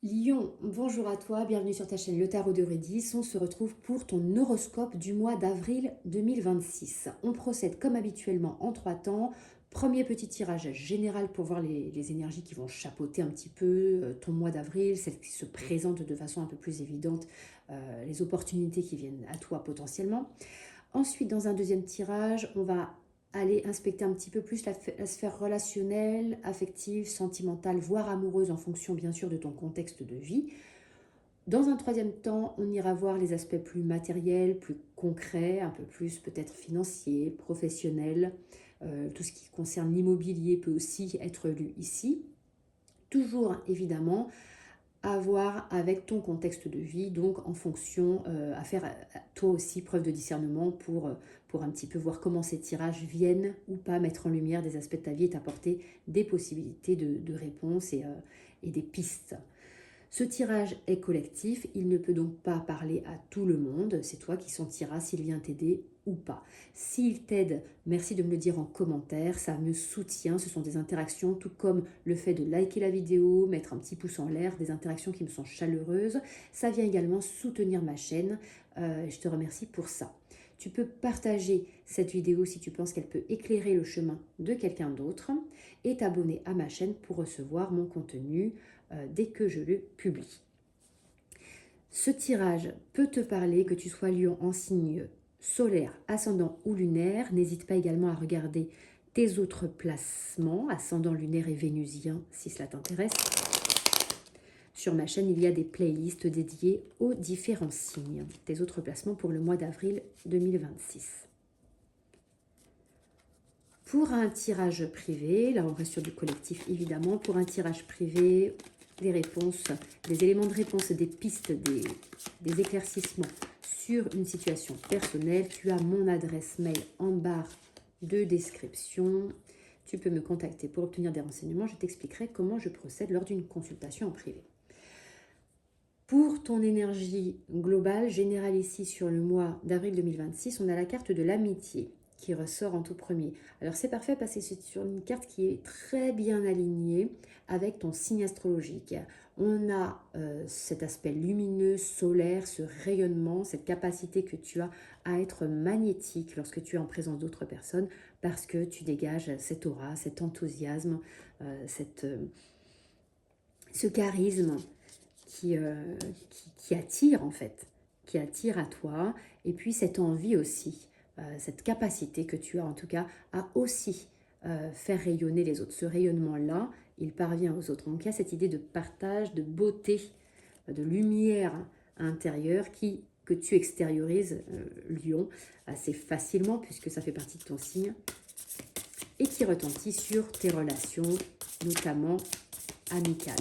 Lion, bonjour à toi, bienvenue sur ta chaîne Le Tarot de Redis. On se retrouve pour ton horoscope du mois d'avril 2026. On procède comme habituellement en 3 temps. Premier petit tirage général pour voir les énergies qui vont chapeauter un petit peu ton mois d'avril, celles qui se présentent de façon un peu plus évidente, les opportunités qui viennent à toi potentiellement. Ensuite, dans un deuxième tirage, on va aller inspecter un petit peu plus la sphère relationnelle, affective, sentimentale, voire amoureuse en fonction bien sûr de ton contexte de vie. Dans un troisième temps, on ira voir les aspects plus matériels, plus concrets, un peu plus peut-être financiers, professionnels. Tout ce qui concerne l'immobilier peut aussi être lu ici. Toujours évidemment à voir avec ton contexte de vie, donc en fonction, à faire toi aussi preuve de discernement pour un petit peu voir comment ces tirages viennent ou pas mettre en lumière des aspects de ta vie et t'apporter des possibilités de réponses et des pistes. Ce tirage est collectif, il ne peut donc pas parler à tout le monde, c'est toi qui sentiras s'il vient t'aider ou pas. S'il t'aide, merci de me le dire en commentaire, ça me soutient, ce sont des interactions, tout comme le fait de liker la vidéo, mettre un petit pouce en l'air, des interactions qui me sont chaleureuses. Ça vient également soutenir ma chaîne, je te remercie pour ça. Tu peux partager cette vidéo si tu penses qu'elle peut éclairer le chemin de quelqu'un d'autre et t'abonner à ma chaîne pour recevoir mon contenu dès que je le publie. Ce tirage peut te parler, que tu sois lion en signe solaire, ascendant ou lunaire. N'hésite pas également à regarder tes autres placements, ascendant lunaire et vénusien, si cela t'intéresse. Sur ma chaîne, il y a des playlists dédiées aux différents signes. Tes autres placements pour le mois d'avril 2026. Pour un tirage privé, là on reste sur du collectif évidemment, pour un tirage privé, des réponses, des éléments de réponse, des pistes, des éclaircissements sur une situation personnelle, tu as mon adresse mail en barre de description. Tu peux me contacter pour obtenir des renseignements. Je t'expliquerai comment je procède lors d'une consultation en privé. Pour ton énergie globale, générale ici sur le mois d'avril 2026, on a la carte de l'amitié qui ressort en tout premier. Alors c'est parfait parce que c'est sur une carte qui est très bien alignée avec ton signe astrologique. On a cet aspect lumineux, solaire, ce rayonnement, cette capacité que tu as à être magnétique lorsque tu es en présence d'autres personnes parce que tu dégages cette aura, cet enthousiasme, ce charisme qui attire en fait, qui attire à toi, et puis cette envie aussi, cette capacité que tu as en tout cas à aussi faire rayonner les autres. Ce rayonnement-là, il parvient aux autres. Donc il y a cette idée de partage, de beauté, de lumière intérieure que tu extériorises, Lion, assez facilement puisque ça fait partie de ton signe, et qui retentit sur tes relations, notamment amicales.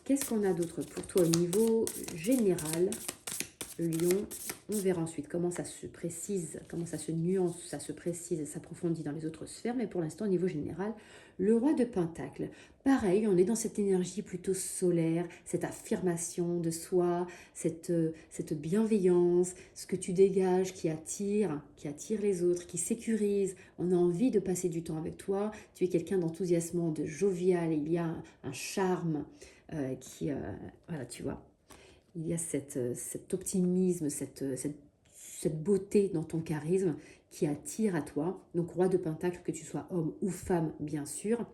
Qu'est-ce qu'on a d'autre pour toi au niveau général, Lion? On verra ensuite comment ça se précise, comment ça se nuance, ça se précise et s'approfondit dans les autres sphères. Mais pour l'instant, au niveau général, le roi de Pentacle. Pareil, on est dans cette énergie plutôt solaire, cette affirmation de soi, cette bienveillance, ce que tu dégages qui attire les autres, qui sécurise. On a envie de passer du temps avec toi. Tu es quelqu'un d'enthousiasmant, de jovial. Il y a un charme voilà, tu vois, il y a cet optimisme, cette beauté dans ton charisme qui attire à toi. Donc, roi de Pentacle, que tu sois homme ou femme, bien sûr.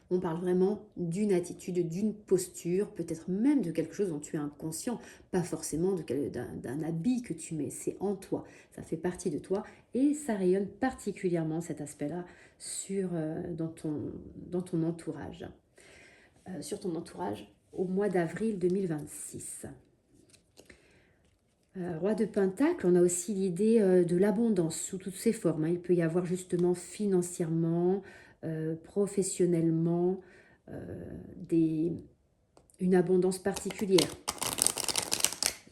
On parle vraiment d'une attitude, d'une posture, peut-être même de quelque chose dont tu es inconscient, pas forcément d'un habit que tu mets, c'est en toi, ça fait partie de toi et ça rayonne particulièrement cet aspect-là dans ton entourage. Sur ton entourage au mois d'avril 2026. Roi de Pentacle, on a aussi l'idée de l'abondance sous toutes ses formes. Il peut y avoir justement financièrement, professionnellement, une abondance particulière.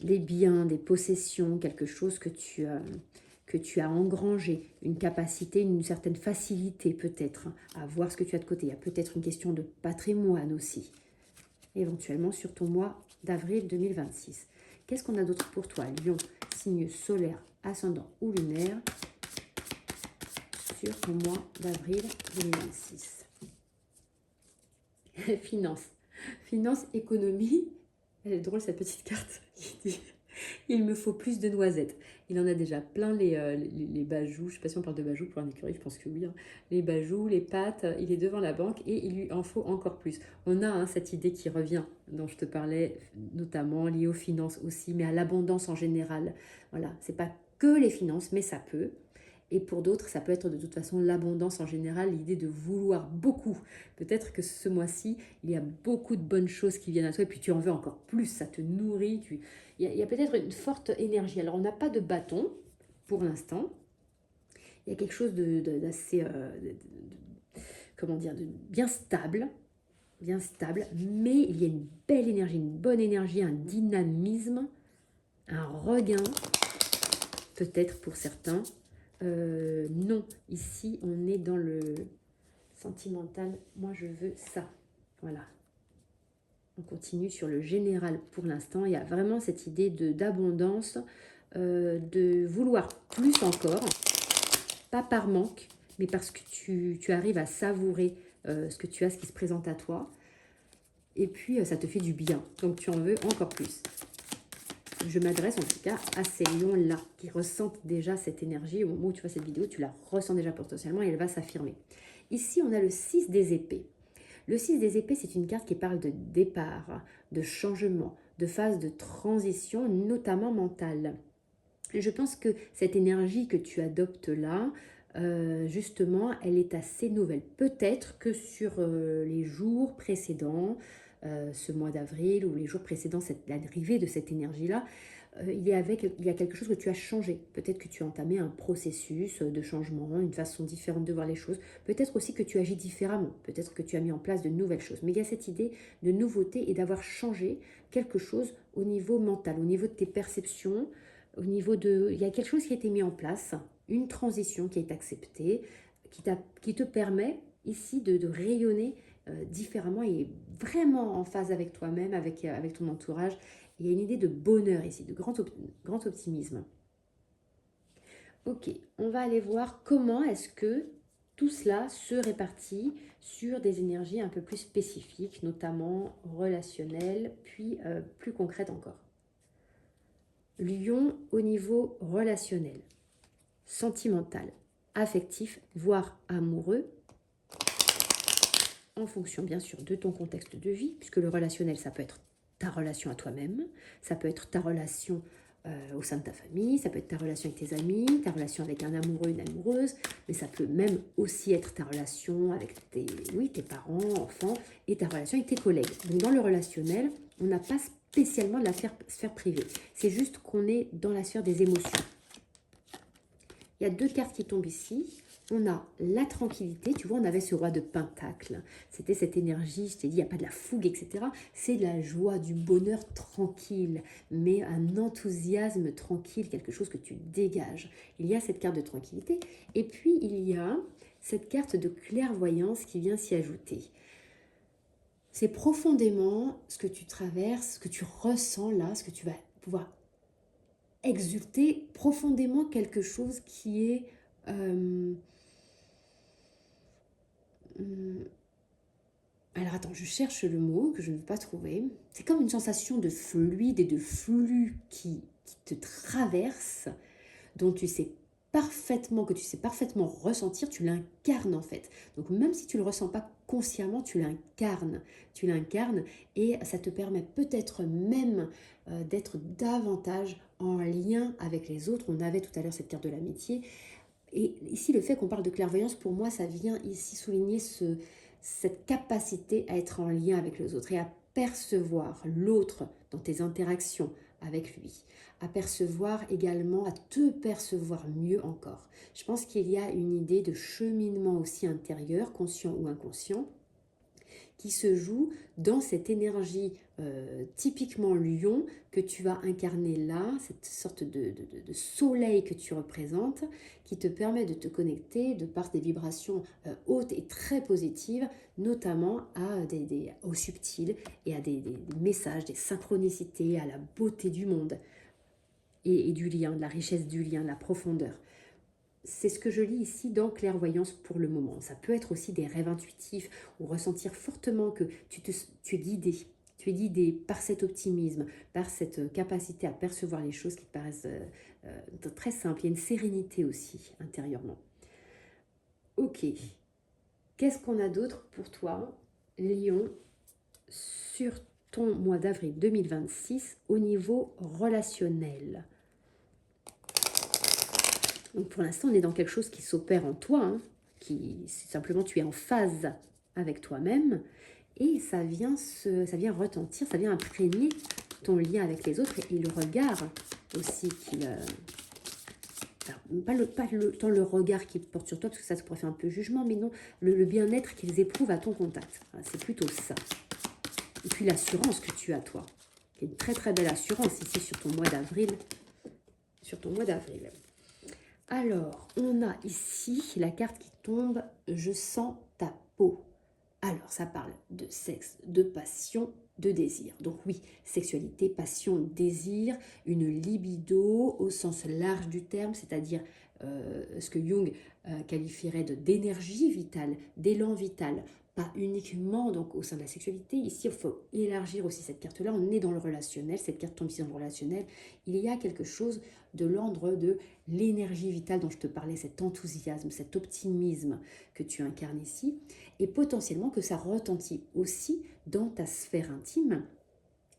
Des biens, des possessions, quelque chose que tu as engrangé, une capacité, une certaine facilité peut-être à voir ce que tu as de côté. Il y a peut-être une question de patrimoine aussi, éventuellement sur ton mois d'avril 2026. Qu'est-ce qu'on a d'autre pour toi, Lion, signe solaire, ascendant ou lunaire, sur ton mois d'avril 2026? Finance. Finance, économie. Elle est drôle cette petite carte qui dit il me faut plus de noisettes. Il en a déjà plein les bajoux. Je ne sais pas si on parle de bajoux pour un écureuil, je pense que oui. Hein. Les bajoux, les pâtes, il est devant la banque et il lui en faut encore plus. On a cette idée qui revient, dont je te parlais, notamment liée aux finances aussi, mais à l'abondance en général. Voilà, c'est pas que les finances, mais ça peut. Et pour d'autres, ça peut être de toute façon l'abondance en général, l'idée de vouloir beaucoup. Peut-être que ce mois-ci, il y a beaucoup de bonnes choses qui viennent à toi et puis tu en veux encore plus, ça te nourrit. Il y a peut-être une forte énergie. Alors, on n'a pas de bâton pour l'instant. Il y a quelque chose d'assez, comment dire, de bien stable, mais il y a une belle énergie, une bonne énergie, un dynamisme, un regain, peut-être pour certains. Non, ici, on est dans le sentimental. Moi, je veux ça. Voilà. On continue sur le général pour l'instant. Il y a vraiment cette idée d'abondance, de vouloir plus encore, pas par manque, mais parce que tu arrives à savourer ce que tu as, ce qui se présente à toi. Et puis, ça te fait du bien. Donc, tu en veux encore plus. Je m'adresse en tout cas à ces lions-là qui ressentent déjà cette énergie. Au moment où tu vois cette vidéo, tu la ressens déjà potentiellement et elle va s'affirmer. Ici, on a le 6 des épées. Le 6 des épées, c'est une carte qui parle de départ, de changement, de phase de transition, notamment mentale. Et je pense que cette énergie que tu adoptes là, justement, elle est assez nouvelle. Peut-être que sur les jours précédents, ce mois d'avril ou les jours précédents, l'arrivée de cette énergie-là, il y a quelque chose que tu as changé. Peut-être que tu as entamé un processus de changement, une façon différente de voir les choses. Peut-être aussi que tu agis différemment. Peut-être que tu as mis en place de nouvelles choses. Mais il y a cette idée de nouveauté et d'avoir changé quelque chose au niveau mental, au niveau de tes perceptions, au niveau de... Il y a quelque chose qui a été mis en place, une transition qui est acceptée, qui te permet ici de rayonner différemment et vraiment en phase avec toi-même, avec ton entourage. Il y a une idée de bonheur ici, de grand optimisme. Ok, on va aller voir comment est-ce que tout cela se répartit sur des énergies un peu plus spécifiques, notamment relationnelles, puis plus concrètes encore. Lion au niveau relationnel, sentimental, affectif, voire amoureux, en fonction bien sûr de ton contexte de vie, puisque le relationnel, ça peut être ta relation à toi-même, ça peut être ta relation au sein de ta famille, ça peut être ta relation avec tes amis, ta relation avec un amoureux, une amoureuse, mais ça peut même aussi être ta relation avec tes parents, enfants, et ta relation avec tes collègues. Donc dans le relationnel, on n'a pas spécialement de la sphère privée, c'est juste qu'on est dans la sphère des émotions. Il y a deux cartes qui tombent ici. On a la tranquillité, tu vois, on avait ce roi de Pentacle. C'était cette énergie, je t'ai dit, il n'y a pas de la fougue, etc. C'est de la joie, du bonheur tranquille, mais un enthousiasme tranquille, quelque chose que tu dégages. Il y a cette carte de tranquillité. Et puis, il y a cette carte de clairvoyance qui vient s'y ajouter. C'est profondément ce que tu traverses, ce que tu ressens là, ce que tu vas pouvoir exulter profondément quelque chose qui est... alors attends, je cherche le mot que je ne veux pas trouver. C'est comme une sensation de fluide et de flux qui te traverse, dont tu sais parfaitement ressentir, tu l'incarnes en fait. Donc même si tu ne le ressens pas consciemment, tu l'incarnes et ça te permet peut-être même d'être davantage en lien avec les autres. On avait tout à l'heure cette carte de l'amitié. Et ici, le fait qu'on parle de clairvoyance, pour moi, ça vient ici souligner cette capacité à être en lien avec les autres et à percevoir l'autre dans tes interactions avec lui, à percevoir également, à te percevoir mieux encore. Je pense qu'il y a une idée de cheminement aussi intérieur, conscient ou inconscient, qui se joue dans cette énergie typiquement lion que tu vas incarner là, cette sorte de soleil que tu représentes, qui te permet de te connecter de par des vibrations hautes et très positives, notamment au subtil et à des messages, des synchronicités, à la beauté du monde et du lien, de la richesse du lien, de la profondeur. C'est ce que je lis ici dans clairvoyance pour le moment. Ça peut être aussi des rêves intuitifs ou ressentir fortement que tu es guidé Tu es guidé par cet optimisme, par cette capacité à percevoir les choses qui te paraissent très simples. Il y a une sérénité aussi intérieurement. Ok. Qu'est-ce qu'on a d'autre pour toi, Lion, sur ton mois d'avril 2026 au niveau relationnel? Donc pour l'instant, on est dans quelque chose qui s'opère en toi, hein, simplement tu es en phase avec toi-même et ça vient retentir, ça vient imprégner ton lien avec les autres et le regard aussi qui... pas tant le regard qu'ils portent sur toi, parce que ça pourrait faire un peu jugement, mais non, le bien-être qu'ils éprouvent à ton contact. Voilà, c'est plutôt ça. Et puis l'assurance que tu as, toi. Il y a une très très belle assurance ici sur ton mois d'avril. Sur ton mois d'avril. Alors, on a ici la carte qui tombe, je sens ta peau. Alors, ça parle de sexe, de passion, de désir. Donc oui, sexualité, passion, désir, une libido au sens large du terme, c'est-à-dire ce que Jung qualifierait d'énergie vitale, d'élan vital, pas uniquement donc au sein de la sexualité. Ici, il faut élargir aussi cette carte-là. On est dans le relationnel, cette carte tombe ici dans le relationnel. Il y a quelque chose de l'ordre de l'énergie vitale dont je te parlais, cet enthousiasme, cet optimisme que tu incarnes ici, et potentiellement que ça retentit aussi dans ta sphère intime,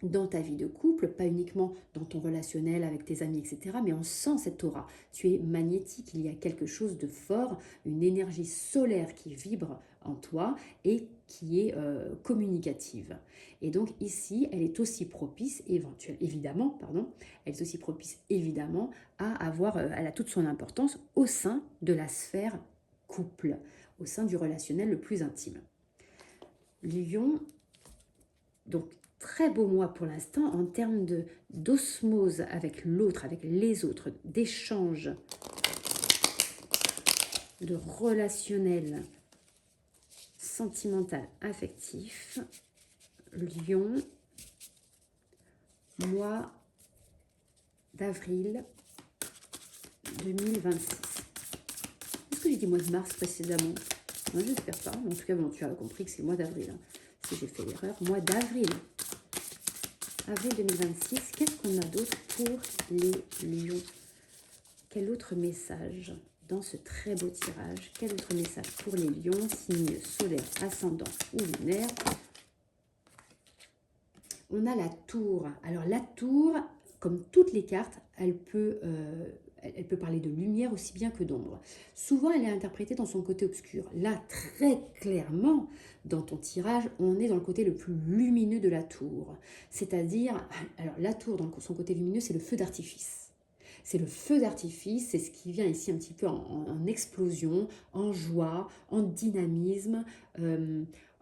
dans ta vie de couple, pas uniquement dans ton relationnel avec tes amis, etc. Mais on sent cette aura. Tu es magnétique, il y a quelque chose de fort, une énergie solaire qui vibre en toi et qui est communicative. Et donc ici, elle est aussi propice, évidemment, elle est aussi propice évidemment à avoir, elle a toute son importance au sein de la sphère couple, au sein du relationnel le plus intime. Lion, donc très beau mois pour l'instant en termes d'osmose avec l'autre, avec les autres, d'échange, de relationnel, sentimental, affectif. Lion, mois d'avril 2026. Est-ce que j'ai dit mois de mars précédemment? Moi, j'espère pas. En tout cas, bon, tu as compris que c'est le mois d'avril. Hein. Si j'ai fait l'erreur, mois d'avril. Avril 2026. Qu'est-ce qu'on a d'autre pour les lions? Quel autre message dans ce très beau tirage? Quel autre message pour les lions, signe solaire, ascendant ou lunaire? On a la tour. Alors la tour, comme toutes les cartes, elle peut parler de lumière aussi bien que d'ombre. Souvent, elle est interprétée dans son côté obscur. Là, très clairement, dans ton tirage, on est dans le côté le plus lumineux de la tour. C'est-à-dire, alors la tour, dans son côté lumineux, c'est le feu d'artifice. C'est le feu d'artifice, c'est ce qui vient ici un petit peu en explosion, en joie, en dynamisme,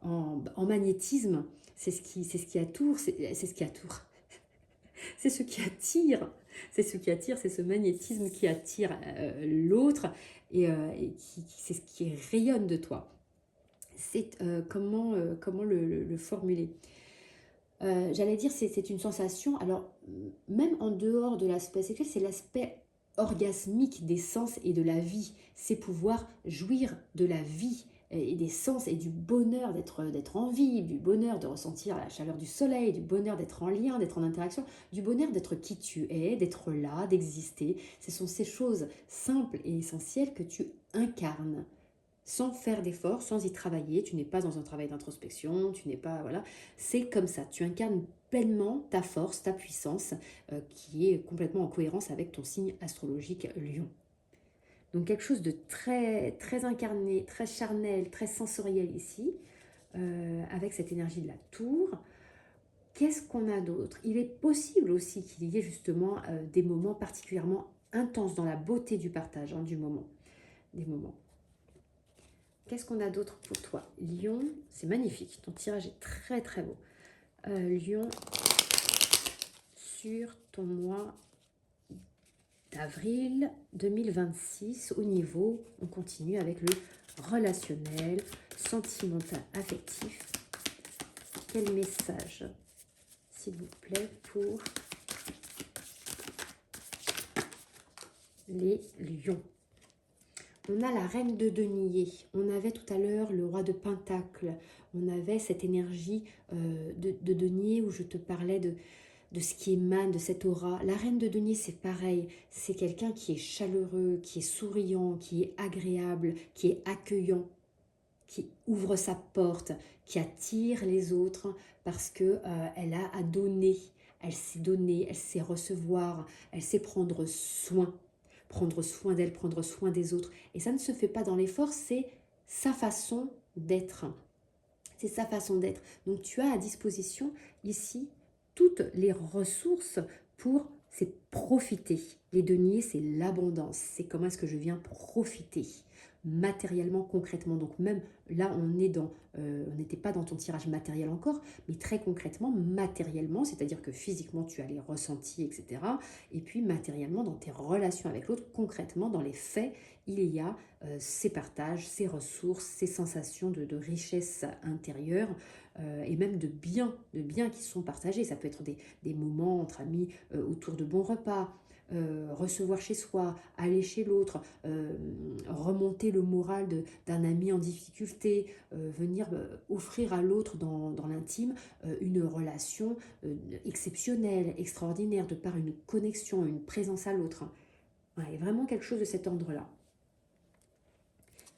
en magnétisme. C'est ce qui attire, c'est ce qui attire, c'est ce magnétisme qui attire l'autre et c'est ce qui rayonne de toi. C'est comment le formuler? J'allais dire c'est une sensation, alors même en dehors de l'aspect sexuel, c'est l'aspect orgasmique des sens et de la vie, c'est pouvoir jouir de la vie et des sens et du bonheur d'être en vie, du bonheur de ressentir la chaleur du soleil, du bonheur d'être en lien, d'être en interaction, du bonheur d'être qui tu es, d'être là, d'exister. Ce sont ces choses simples et essentielles que tu incarnes sans faire d'efforts, sans y travailler. Tu n'es pas dans un travail d'introspection, tu n'es pas... Voilà, c'est comme ça. Tu incarnes pleinement ta force, ta puissance, qui est complètement en cohérence avec ton signe astrologique Lion. Donc quelque chose de très, très incarné, très charnel, très sensoriel ici, avec cette énergie de la tour. Qu'est-ce qu'on a d'autre? Il est possible aussi qu'il y ait justement des moments particulièrement intenses dans la beauté du partage, hein, des moments. Qu'est-ce qu'on a d'autre pour toi? Lion, c'est magnifique, ton tirage est très très beau. Lion, sur ton mois d'avril 2026, au niveau, on continue avec le relationnel, sentimental, affectif. Quel message, s'il vous plaît, pour les lions? On a la reine de denier, on avait tout à l'heure le roi de pentacle, on avait cette énergie de denier où je te parlais de ce qui émane, de cette aura. La reine de denier, c'est pareil. C'est quelqu'un qui est chaleureux, qui est souriant, qui est agréable, qui est accueillant, qui ouvre sa porte, qui attire les autres parce que elle a à donner. Elle sait donner, elle sait recevoir, elle sait prendre soin d'elle, prendre soin des autres. Et ça ne se fait pas dans l'effort, c'est sa façon d'être. C'est sa façon d'être. Donc tu as à disposition ici toutes les ressources pour c'est profiter. Les deniers, c'est l'abondance. C'est comment est-ce que je viens profiter matériellement, concrètement. Donc même là, on n'était pas dans ton tirage matériel encore, mais très concrètement, matériellement, c'est-à-dire que physiquement, tu as les ressentis, etc. Et puis matériellement, dans tes relations avec l'autre, concrètement, dans les faits, il y a ces partages, ces ressources, ces sensations de richesse intérieure et même de biens qui sont partagés. Ça peut être des moments entre amis autour de bons repas, recevoir chez soi, aller chez l'autre, remonter le moral d'un ami en difficulté, venir offrir à l'autre dans l'intime une relation exceptionnelle, extraordinaire, de par une connexion, une présence à l'autre. Ouais, vraiment quelque chose de cet ordre-là.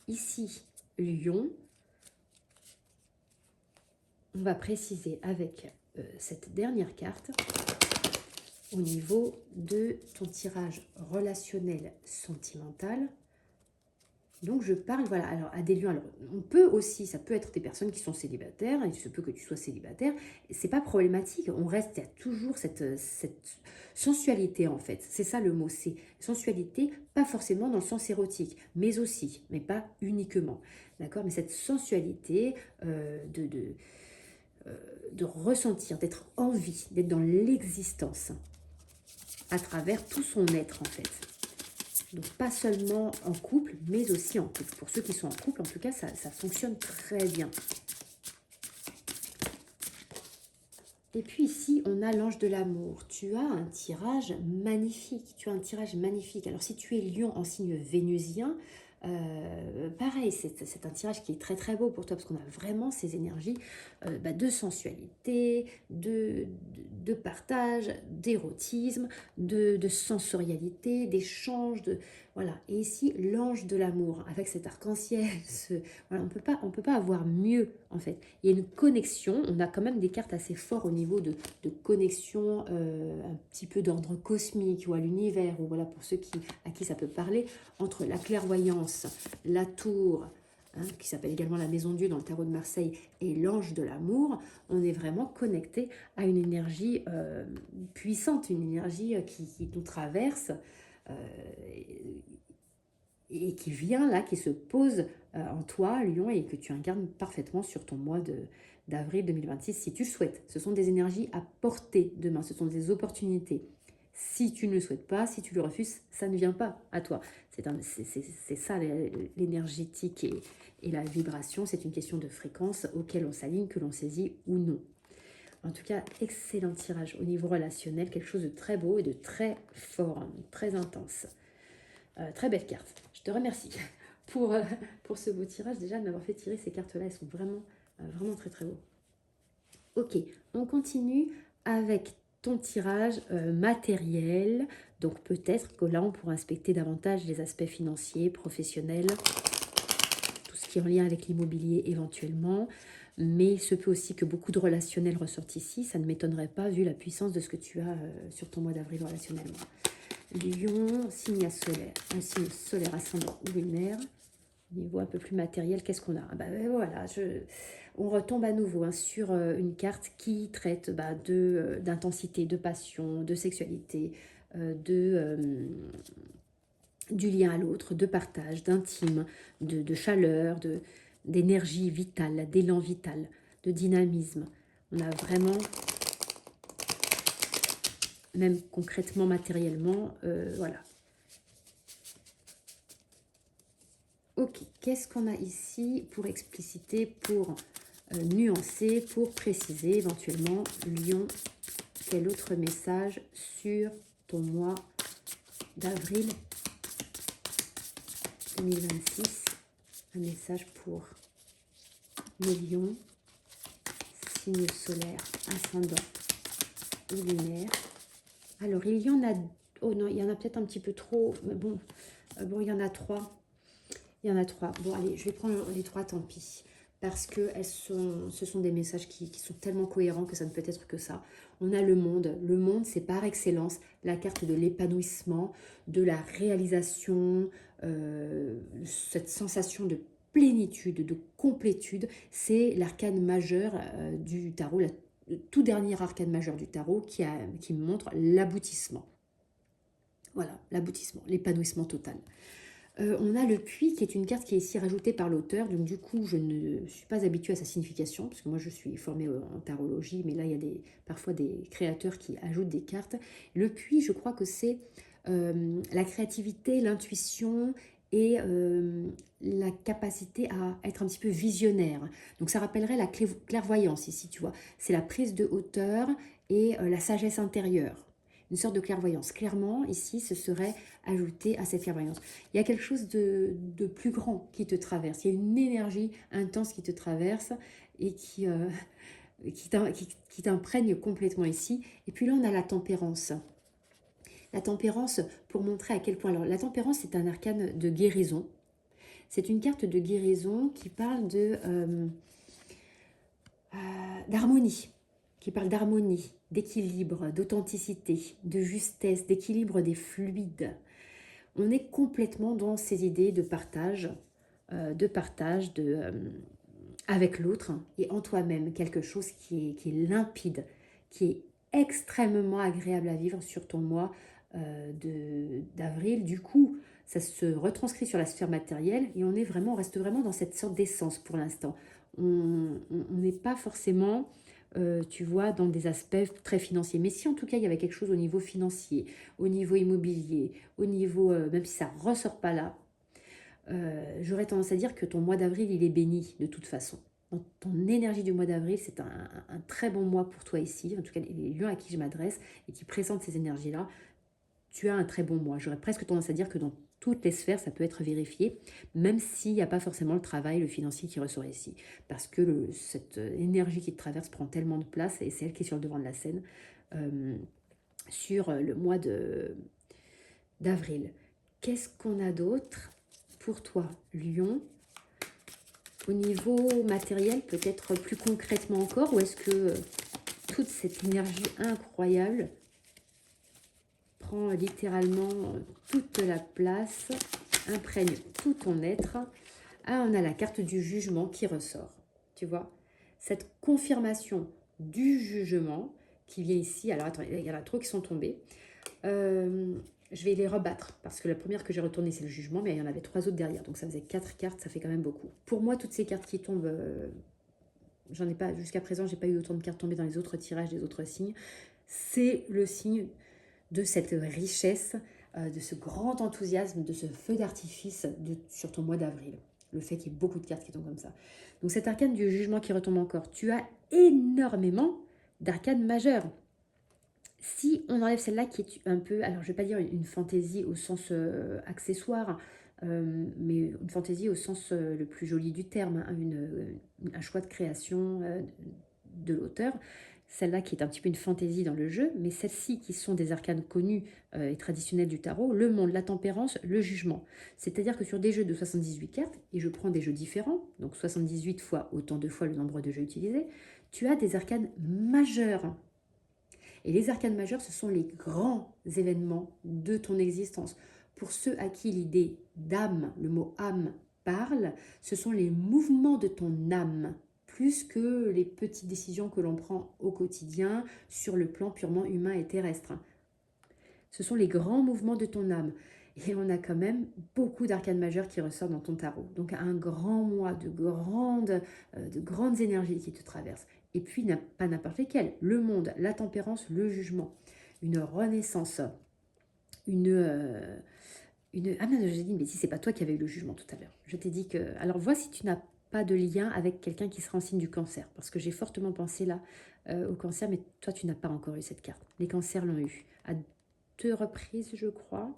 Ici, Lion, on va préciser avec cette dernière carte au niveau de ton tirage relationnel sentimental. Donc je parle, voilà, alors à des lieux, alors on peut aussi, ça peut être des personnes qui sont célibataires, il se peut que tu sois célibataire, c'est pas problématique, on reste, il y a toujours cette sensualité en fait, c'est ça le mot, c'est sensualité, pas forcément dans le sens érotique, mais aussi, mais pas uniquement, d'accord, mais cette sensualité de ressentir, d'être en vie, d'être dans l'existence, à travers tout son être en fait. Donc pas seulement en couple, mais aussi en couple. Pour ceux qui sont en couple, en tout cas, ça fonctionne très bien. Et puis ici, on a l'ange de l'amour. Tu as un tirage magnifique. Tu as un tirage magnifique. Alors si tu es lion en signe vénusien, pareil, c'est un tirage qui est très très beau pour toi parce qu'on a vraiment ces énergies de sensualité, de partage, d'érotisme, de sensorialité, d'échange, voilà. Et ici, l'ange de l'amour avec cet arc-en-ciel, voilà, on peut pas avoir mieux en fait. Il y a une connexion, on a quand même des cartes assez fortes au niveau de connexion un petit peu d'ordre cosmique ou à l'univers, ou voilà pour ceux à qui ça peut parler, entre la clairvoyance, la tour, qui s'appelle également la maison Dieu dans le tarot de Marseille, et l'ange de l'amour, on est vraiment connecté à une énergie puissante, une énergie qui nous traverse et qui vient là, qui se pose en toi, Lion, et que tu incarnes parfaitement sur ton mois d'avril 2026 si tu le souhaites. Ce sont des énergies à portée de main, ce sont des opportunités. Si tu ne le souhaites pas, si tu le refuses, ça ne vient pas à toi. C'est ça l'énergétique et la vibration, c'est une question de fréquence auquel on s'aligne, que l'on saisit ou non. En tout cas, excellent tirage au niveau relationnel, quelque chose de très beau et de très fort, très intense. Très belle carte. Je te remercie pour ce beau tirage, déjà de m'avoir fait tirer ces cartes-là. Elles sont vraiment, vraiment très très beaux. Ok, on continue avec ton tirage matériel. Donc peut-être que là, on pourra inspecter davantage les aspects financiers, professionnels, tout ce qui est en lien avec l'immobilier éventuellement. Mais il se peut aussi que beaucoup de relationnels ressortent ici. Ça ne m'étonnerait pas vu la puissance de ce que tu as sur ton mois d'avril relationnellement. Lion, signe solaire, un signe solaire ascendant ou lunaire. Niveau un peu plus matériel, qu'est-ce qu'on a? Voilà, on retombe à nouveau sur une carte qui traite d'intensité, de passion, de sexualité, du lien à l'autre, de partage, d'intime, de chaleur, d'énergie vitale, d'élan vital, de dynamisme. On a vraiment, même concrètement, matériellement, voilà. Ok, qu'est-ce qu'on a ici pour expliciter, pour nuancer, pour préciser éventuellement, Lion, quel autre message sur ton mois d'avril 2026? Un message pour le Lion. signe solaire, ascendant ou lunaire. Alors, il y en a... Oh non, il y en a peut-être un petit peu trop. Mais bon, bon, il y en a 3. Il y en a 3. Bon, allez, je vais prendre les 3, tant pis. Parce que ce sont des messages qui sont tellement cohérents que ça ne peut être que ça. On a le monde. Le monde, c'est par excellence la carte de l'épanouissement, de la réalisation, cette sensation de plénitude, de complétude. C'est l'arcane majeur du tarot, le tout dernier arcane majeur du tarot qui montre l'aboutissement. Voilà, l'aboutissement, l'épanouissement total. On a le puits qui est une carte qui est ici rajoutée par l'auteur. Donc du coup, je ne suis pas habituée à sa signification, parce que moi je suis formée en tarologie, mais là il y a parfois des créateurs qui ajoutent des cartes. Le puits, je crois que c'est la créativité, l'intuition et la capacité à être un petit peu visionnaire. Donc ça rappellerait la clairvoyance ici, tu vois. C'est la prise de hauteur et la sagesse intérieure. Une sorte de clairvoyance. Clairement, ici, ce serait ajouté à cette clairvoyance. Il y a quelque chose de plus grand qui te traverse. Il y a une énergie intense qui te traverse et qui t'imprègne complètement ici. Et puis là, on a la tempérance. La tempérance, pour montrer à quel point... Alors, la tempérance, c'est un arcane de guérison. C'est une carte de guérison qui parle d'harmonie. Qui parle d'harmonie, d'équilibre, d'authenticité, de justesse, d'équilibre des fluides. On est complètement dans ces idées de partage, avec l'autre et en toi-même, quelque chose qui est limpide, qui est extrêmement agréable à vivre sur ton mois d'avril. Du coup, ça se retranscrit sur la sphère matérielle et on reste vraiment dans cette sorte d'essence pour l'instant. On n'est pas forcément... tu vois, dans des aspects très financiers. Mais si en tout cas il y avait quelque chose au niveau financier, au niveau immobilier, au niveau, même si ça ne ressort pas là, j'aurais tendance à dire que ton mois d'avril, il est béni de toute façon. Dans ton énergie du mois d'avril, c'est un très bon mois pour toi ici, en tout cas les lieux à qui je m'adresse et qui présentent ces énergies-là, tu as un très bon mois. J'aurais presque tendance à dire que dans toutes les sphères, ça peut être vérifié, même s'il n'y a pas forcément le travail, le financier qui ressort ici. Parce que cette énergie qui te traverse prend tellement de place, et c'est elle qui est sur le devant de la scène, sur le mois d'avril. Qu'est-ce qu'on a d'autre pour toi, Lion? Au niveau matériel, peut-être plus concrètement encore, ou est-ce que toute cette énergie incroyable prend littéralement toute la place, imprègne tout ton être? Ah, on a la carte du jugement qui ressort, tu vois. Cette confirmation du jugement qui vient ici. Alors, attends, il y en a trop qui sont tombés. Je vais les rebattre, parce que la première que j'ai retournée, c'est le jugement, mais il y en avait 3 autres derrière. Donc, ça faisait 4 cartes, ça fait quand même beaucoup. Pour moi, toutes ces cartes qui tombent, j'en ai pas, jusqu'à présent, j'ai pas eu autant de cartes tombées dans les autres tirages des autres signes. C'est le signe de cette richesse, de ce grand enthousiasme, de ce feu d'artifice sur ton mois d'avril. Le fait qu'il y ait beaucoup de cartes qui tombent comme ça. Donc cet arcane du jugement qui retombe encore, tu as énormément d'arcanes majeures. Si on enlève celle-là qui est un peu, alors je ne vais pas dire une fantaisie au sens accessoire, mais une fantaisie au sens le plus joli du terme, hein, un choix de création de l'auteur. Celle-là qui est un petit peu une fantaisie dans le jeu, mais celles-ci qui sont des arcanes connus et traditionnels du tarot, le monde, la tempérance, le jugement. C'est-à-dire que sur des jeux de 78 cartes, et je prends des jeux différents, donc 78 fois autant de fois le nombre de jeux utilisés, tu as des arcanes majeures. Et les arcanes majeures, ce sont les grands événements de ton existence. Pour ceux à qui l'idée d'âme, le mot âme parle, ce sont les mouvements de ton âme, plus que les petites décisions que l'on prend au quotidien sur le plan purement humain et terrestre. Ce sont les grands mouvements de ton âme. Et on a quand même beaucoup d'arcanes majeures qui ressortent dans ton tarot. Donc un grand mois de grandes énergies qui te traversent. Et puis pas n'importe lesquelles. Le monde, la tempérance, le jugement. Une renaissance. Ah non, j'ai dit, mais si c'est pas toi qui avais eu le jugement tout à l'heure. Je t'ai dit que... Alors vois si tu n'as pas de lien avec quelqu'un qui sera en signe du cancer. Parce que j'ai fortement pensé là au cancer, mais toi tu n'as pas encore eu cette carte. Les cancers l'ont eu. À 2 reprises, je crois.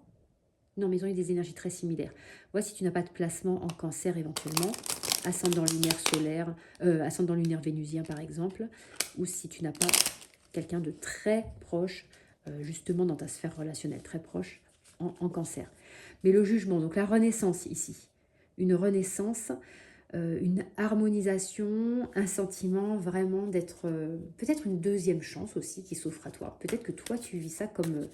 Non, mais ils ont eu des énergies très similaires. Vois si tu n'as pas de placement en cancer éventuellement. ascendant lunaire solaire, ascendant lunaire vénusien par exemple, ou si tu n'as pas quelqu'un de très proche, justement dans ta sphère relationnelle, très proche en cancer. Mais le jugement, donc la renaissance ici, une renaissance, une harmonisation, un sentiment vraiment d'être, peut-être une deuxième chance aussi qui s'offre à toi. Peut-être que toi tu vis ça comme,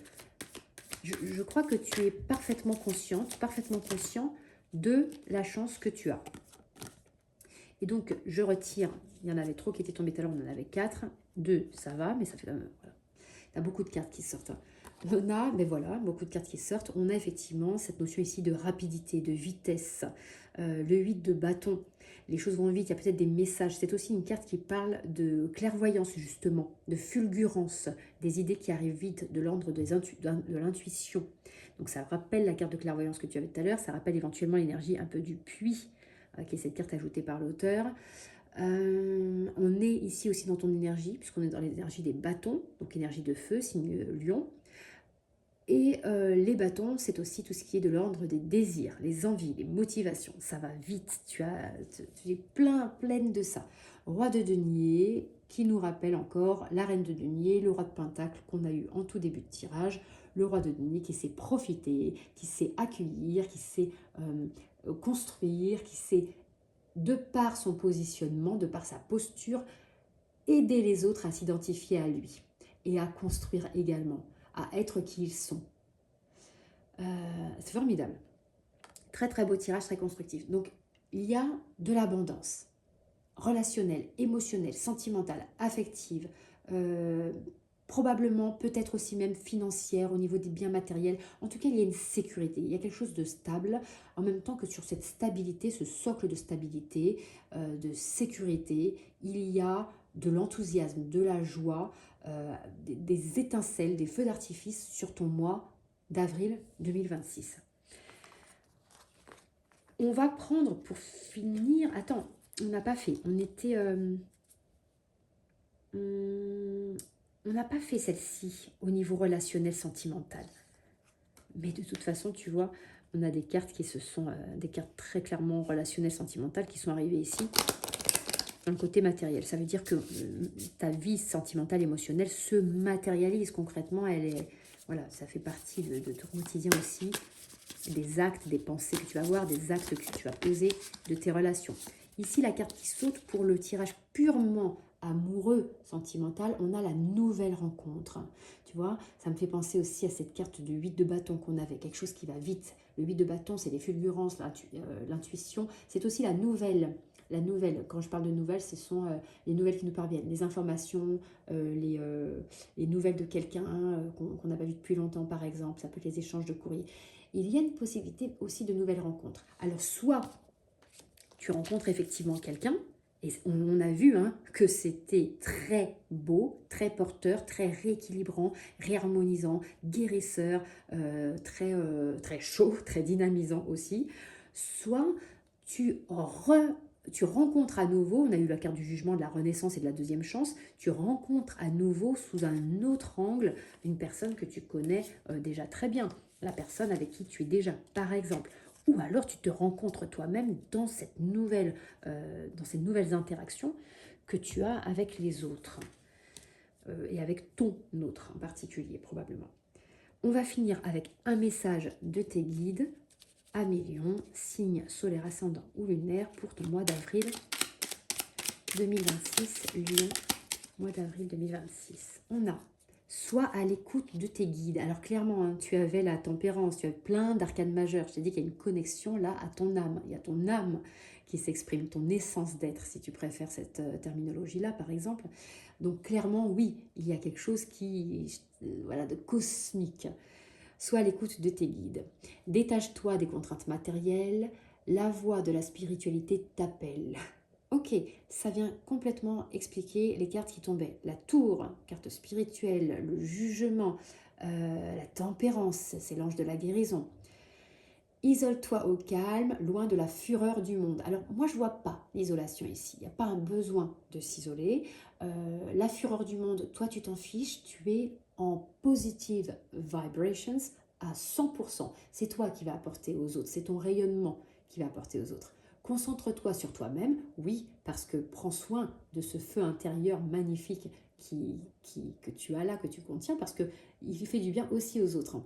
je crois que tu es parfaitement consciente, parfaitement conscient de la chance que tu as. Et donc je retire, il y en avait trop qui étaient tombés tout à l'heure, on en avait 4, 2 ça va, mais ça fait quand même, voilà. Il y a beaucoup de cartes qui sortent. On a, mais voilà, beaucoup de cartes qui sortent. On a effectivement cette notion ici de rapidité, de vitesse. Le 8 de bâton, les choses vont vite, il y a peut-être des messages. C'est aussi une carte qui parle de clairvoyance, justement, de fulgurance, des idées qui arrivent vite, de l'ordre de l'intuition. Donc ça rappelle la carte de clairvoyance que tu avais tout à l'heure, ça rappelle éventuellement l'énergie un peu du puits, qui est cette carte ajoutée par l'auteur. On est ici aussi dans ton énergie, puisqu'on est dans l'énergie des bâtons, donc énergie de feu, signe lion. Et les bâtons, c'est aussi tout ce qui est de l'ordre des désirs, les envies, les motivations. Ça va vite, tu es pleine de ça. Roi de denier, qui nous rappelle encore la reine de denier, le roi de pentacle qu'on a eu en tout début de tirage. Le roi de denier qui sait profiter, qui sait accueillir, qui sait construire, qui sait, de par son positionnement, de par sa posture, aider les autres à s'identifier à lui et à construire également, à être qui ils sont. C'est formidable. Très très beau tirage, très constructif. Donc il y a de l'abondance relationnelle, émotionnelle, sentimentale, affective, probablement peut-être aussi même financière au niveau des biens matériels. En tout cas, il y a une sécurité, il y a quelque chose de stable, en même temps que sur cette stabilité, ce socle de stabilité, de sécurité, il y a de l'enthousiasme, de la joie, des étincelles, des feux d'artifice sur ton mois d'avril 2026. On va prendre pour finir... Attends, on n'a pas fait. On était... on n'a pas fait celle-ci au niveau relationnel sentimental. Mais de toute façon, tu vois, on a des cartes qui se sont... des cartes très clairement relationnelles sentimentales qui sont arrivées ici. Dans le côté matériel. Ça veut dire que ta vie sentimentale, émotionnelle se matérialise concrètement. Elle est... Voilà, ça fait partie de ton quotidien aussi. Des actes, des pensées que tu vas avoir, des actes que tu vas poser, de tes relations. Ici, la carte qui saute pour le tirage purement amoureux, sentimental, on a la nouvelle rencontre. Tu vois, ça me fait penser aussi à cette carte de 8 de bâton qu'on avait, quelque chose qui va vite. Le 8 de bâton, c'est les fulgurances, l'intuition. C'est aussi la nouvelle. La nouvelle, quand je parle de nouvelles, ce sont les nouvelles qui nous parviennent, les informations, les nouvelles de quelqu'un qu'on n'a pas vu depuis longtemps, par exemple. Ça peut être les échanges de courrier. Il y a une possibilité aussi de nouvelles rencontres. Alors, soit tu rencontres effectivement quelqu'un, et on a vu que c'était très beau, très porteur, très rééquilibrant, réharmonisant, guérisseur, très chaud, très dynamisant aussi. Soit tu rencontres à nouveau, on a eu la carte du jugement, de la renaissance et de la deuxième chance, tu rencontres à nouveau sous un autre angle une personne que tu connais déjà très bien, la personne avec qui tu es déjà, par exemple. Ou alors tu te rencontres toi-même dans ces nouvelles interactions que tu as avec les autres et avec ton autre en particulier probablement. On va finir avec un message de tes guides. Amis Lion, signe solaire ascendant ou lunaire pour ton mois d'avril 2026. Lion, mois d'avril 2026. On a soit à l'écoute de tes guides. Alors clairement, tu avais la tempérance, tu as plein d'arcanes majeures. Je t'ai dit qu'il y a une connexion là à ton âme. Il y a ton âme qui s'exprime, ton essence d'être, si tu préfères cette terminologie-là, par exemple. Donc clairement, oui, il y a quelque chose de cosmique. Sois à l'écoute de tes guides. Détache-toi des contraintes matérielles. La voix de la spiritualité t'appelle. Ok, ça vient complètement expliquer les cartes qui tombaient. La tour, carte spirituelle, le jugement, la tempérance, c'est l'ange de la guérison. Isole-toi au calme, loin de la fureur du monde. Alors moi je vois pas l'isolation ici, il n'y a pas un besoin de s'isoler. La fureur du monde, toi tu t'en fiches, tu es en positive vibrations à 100%. C'est toi qui vas apporter aux autres, c'est ton rayonnement qui va apporter aux autres. Concentre-toi sur toi-même, oui, parce que prends soin de ce feu intérieur magnifique que tu as là, que tu contiens, parce qu'il fait du bien aussi aux autres, hein.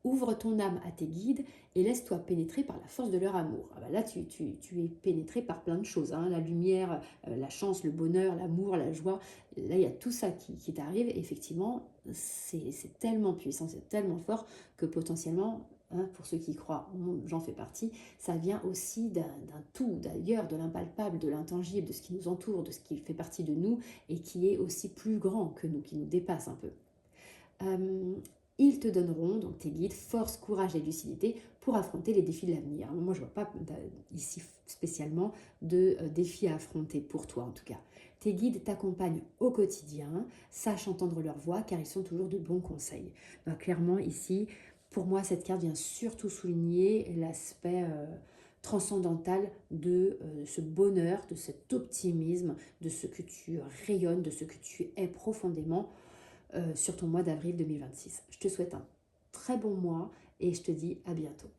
Ouvre ton âme à tes guides et laisse-toi pénétrer par la force de leur amour. Ah bah là, tu es pénétré par plein de choses, hein, la lumière, la chance, le bonheur, l'amour, la joie. Là, il y a tout ça qui t'arrive. Et effectivement, c'est tellement puissant, c'est tellement fort que potentiellement, hein, pour ceux qui croient, j'en fais partie, ça vient aussi d'un tout, d'ailleurs, de l'impalpable, de l'intangible, de ce qui nous entoure, de ce qui fait partie de nous et qui est aussi plus grand que nous, qui nous dépasse un peu. Euh, Ils te donneront, donc tes guides, force, courage et lucidité pour affronter les défis de l'avenir. Moi, je ne vois pas ici spécialement de défis à affronter pour toi en tout cas. Tes guides t'accompagnent au quotidien, sache entendre leur voix car ils sont toujours de bons conseils. Donc, clairement ici, pour moi, cette carte vient surtout souligner l'aspect transcendantal de ce bonheur, de cet optimisme, de ce que tu rayonnes, de ce que tu es profondément sur ton mois d'avril 2026. Je te souhaite un très bon mois et je te dis à bientôt.